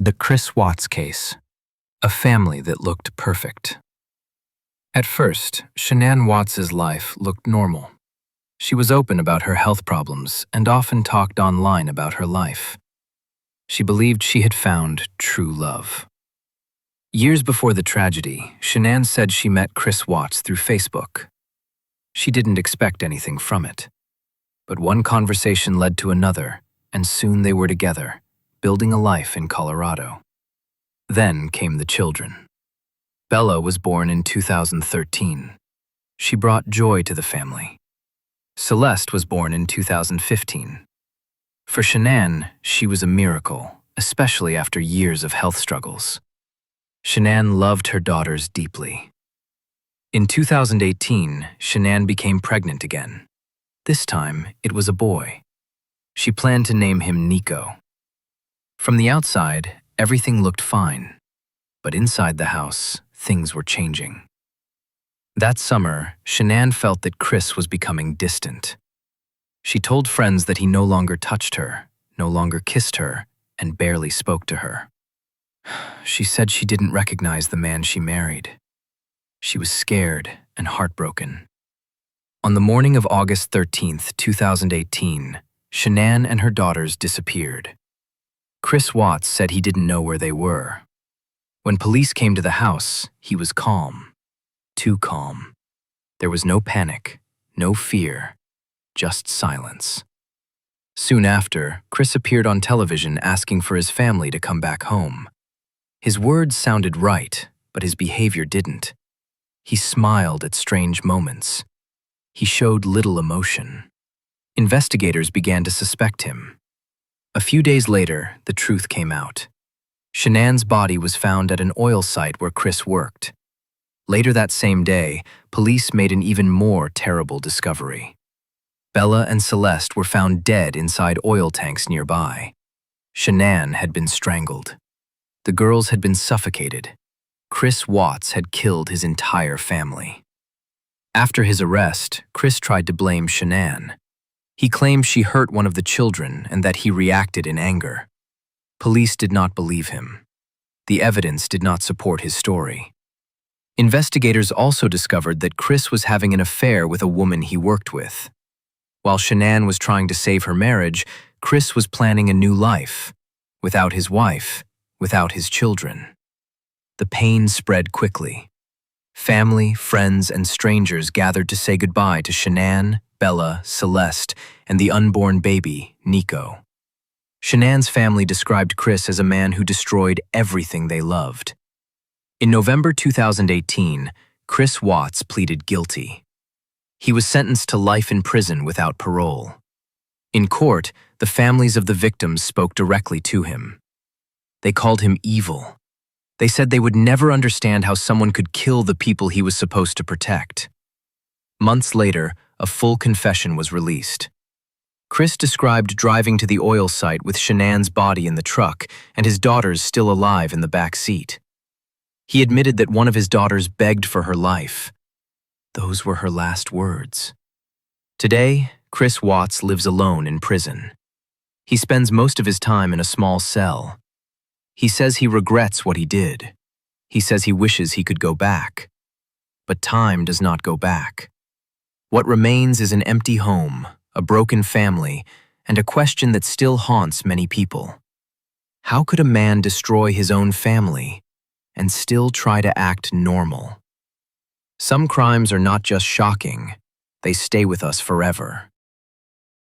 The Chris Watts case. A family that looked perfect. At first, Shanann Watts's life looked normal. She was open about her health problems and often talked online about her life. She believed she had found true love. Years before the tragedy, Shanann said she met Chris Watts through Facebook. She didn't expect anything from it. But one conversation led to another, and soon they were together, building a life in Colorado. Then came the children. Bella was born in 2013. She brought joy to the family. Celeste was born in 2015. For Shanann, she was a miracle, especially after years of health struggles. Shanann loved her daughters deeply. In 2018, Shanann became pregnant again. This time, it was a boy. She planned to name him Nico. From the outside, everything looked fine, but inside the house, things were changing. That summer, Shanann felt that Chris was becoming distant. She told friends that he no longer touched her, no longer kissed her, and barely spoke to her. She said she didn't recognize the man she married. She was scared and heartbroken. On the morning of August 13th, 2018, Shanann and her daughters disappeared. Chris Watts said he didn't know where they were. When police came to the house, he was calm. Too calm. There was no panic, no fear, just silence. Soon after, Chris appeared on television asking for his family to come back home. His words sounded right, but his behavior didn't. He smiled at strange moments. He showed little emotion. Investigators began to suspect him. A few days later, the truth came out. Shanann's body was found at an oil site where Chris worked. Later that same day, police made an even more terrible discovery. Bella and Celeste were found dead inside oil tanks nearby. Shanann had been strangled. The girls had been suffocated. Chris Watts had killed his entire family. After his arrest, Chris tried to blame Shanann. He claimed she hurt one of the children and that he reacted in anger. Police did not believe him. The evidence did not support his story. Investigators also discovered that Chris was having an affair with a woman he worked with. While Shanann was trying to save her marriage, Chris was planning a new life, without his wife, without his children. The pain spread quickly. Family, friends, and strangers gathered to say goodbye to Shanann, Bella, Celeste, and the unborn baby, Nico. Shanann's family described Chris as a man who destroyed everything they loved. In November 2018, Chris Watts pleaded guilty. He was sentenced to life in prison without parole. In court, the families of the victims spoke directly to him. They called him evil. They said they would never understand how someone could kill the people he was supposed to protect. Months later, a full confession was released. Chris described driving to the oil site with Shanann's body in the truck and his daughters still alive in the back seat. He admitted that one of his daughters begged for her life. Those were her last words. Today, Chris Watts lives alone in prison. He spends most of his time in a small cell. He says he regrets what he did. He says he wishes he could go back. But time does not go back. What remains is an empty home, a broken family, and a question that still haunts many people. How could a man destroy his own family and still try to act normal? Some crimes are not just shocking, they stay with us forever.